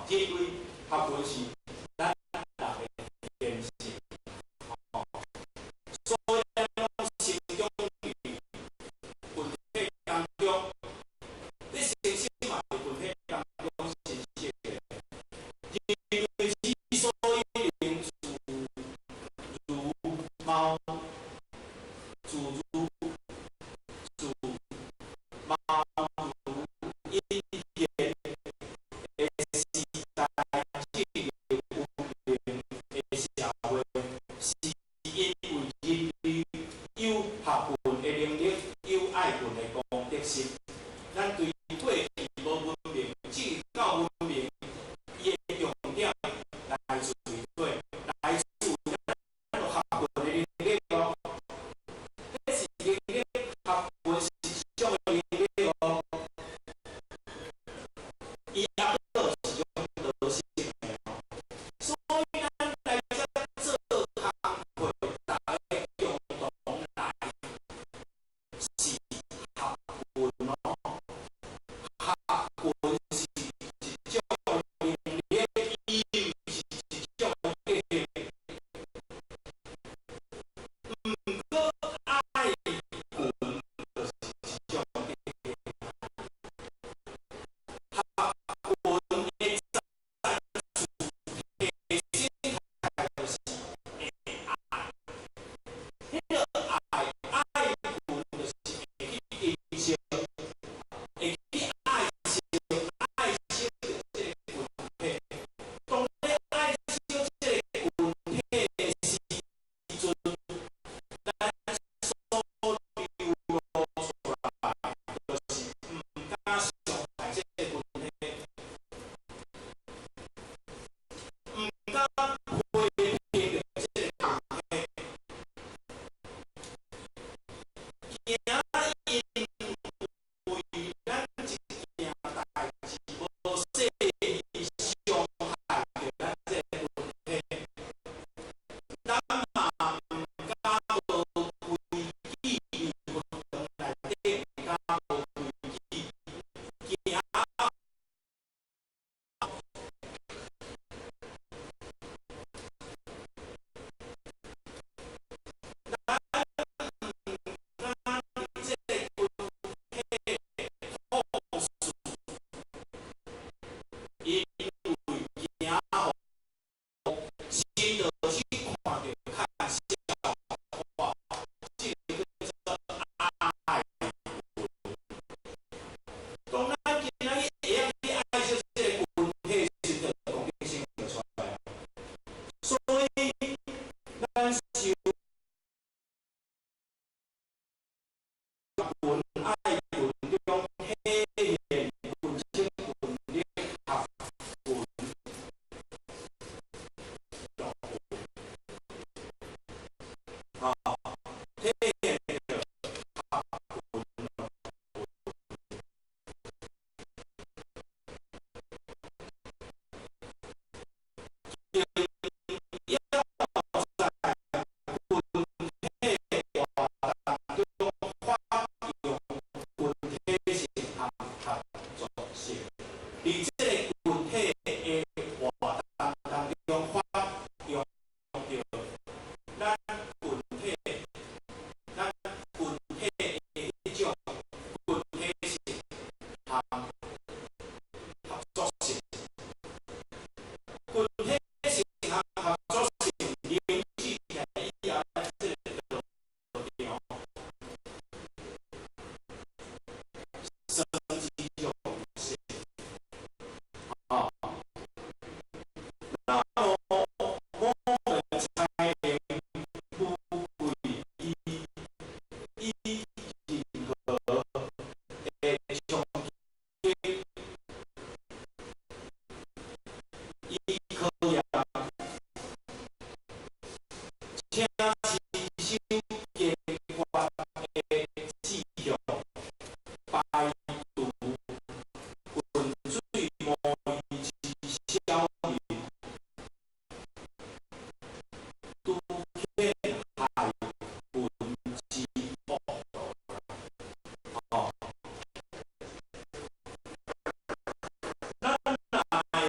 这类学问是咱人的天性，哦，所以咱讲心中群体当中，你信心嘛是群体当中信息的，因为之所以能如猫，自如猫如鹰言的时代，这个文明的社会，是因为人类有学问的能力，有爱问的公德心。咱对过去无文明，进到文明，伊的重点来自于对，来自于咱学问的能力哦。这是能力，学问是一种能力哦。伊也都是一种德性的哦。所以咱来这做工课，大家共同来是学问哦。学问是一种能力，伊是一种能力。毋过爱问就是一种能力。学问的产出核心态就是会爱，迄个爱问就是会去欣赏，会去爱惜爱惜着这个群体。当你爱惜这个群体的时阵，咱所流露出来就是毋敢伤害这个群体，毋敢批评着这个群体，惊因为咱一件代志无细意伤害着咱这个群体，咱嘛毋敢无规矩，活动内底毋敢无规矩，惊咱这个群体好事，因为惊先就去看着看笑话，这个叫做爱文。当咱今仔日会晓去爱惜这个群体时，就公德心就出来了。所以，咱受文爱文中体现分清分裂学文啊，体现着学文要在群体活动中发扬群体性和合作性，伫这个群体的活动当中发扬着咱群体的迄种群体性和合作性。群体性和合作性凝聚起来以后，这个就场升级有限啊。那么我们才能富贵以任何的冲击，以考验，请持守坚决的志向，排除浑水摸鱼之小人，杜绝害群之恶。哦，咱来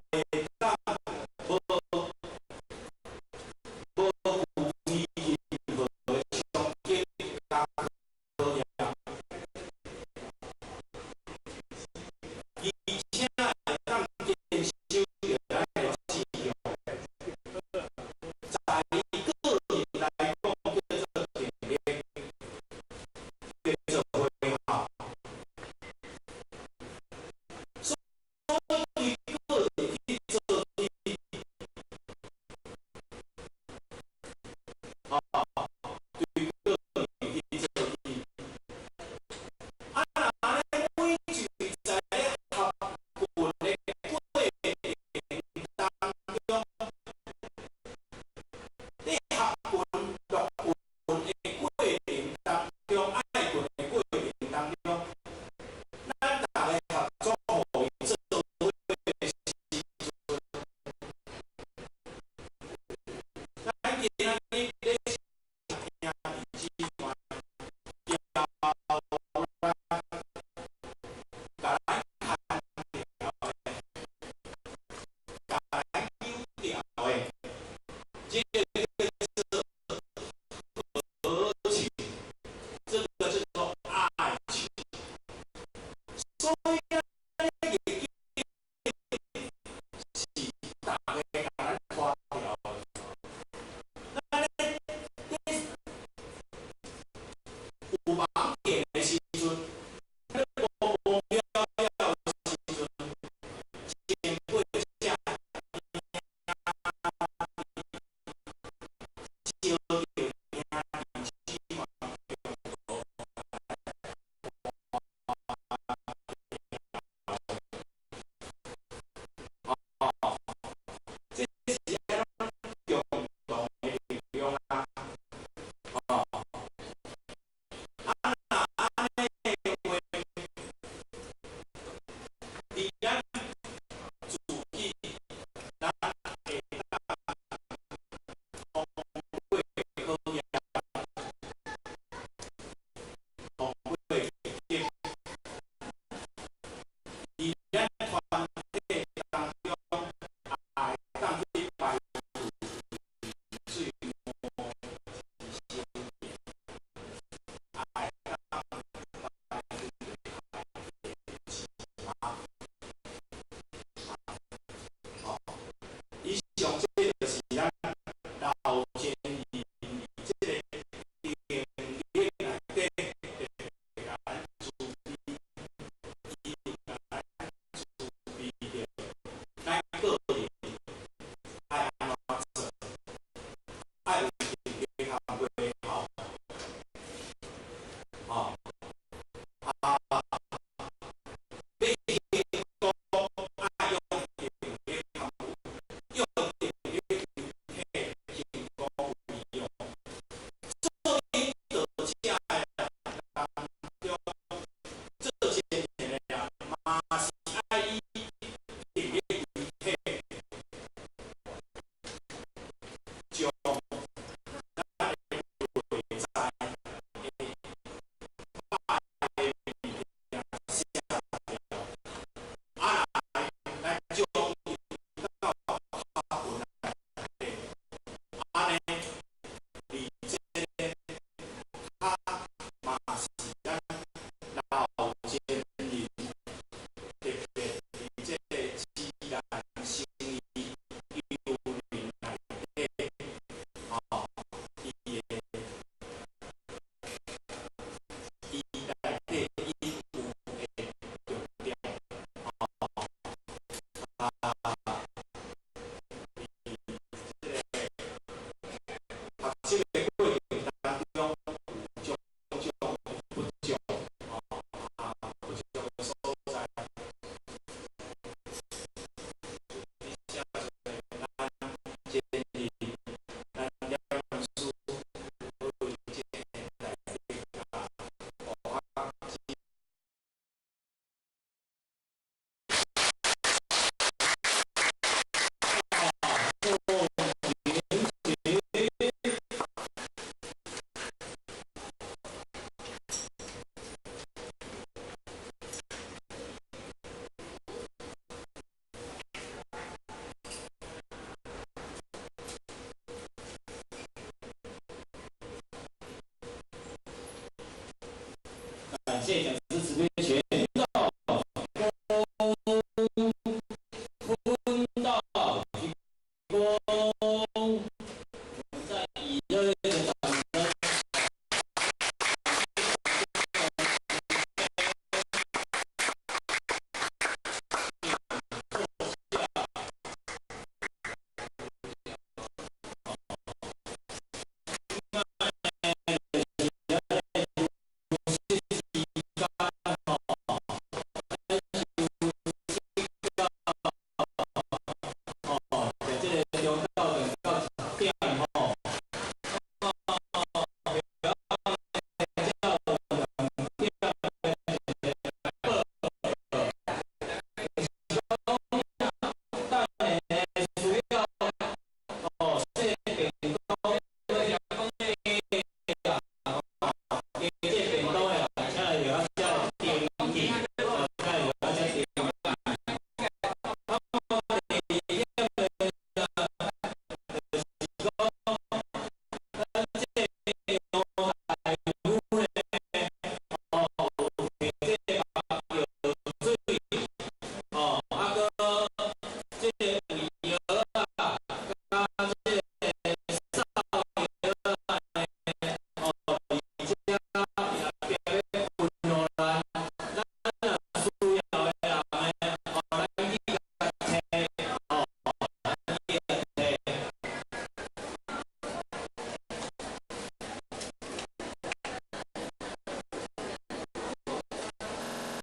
谢讲。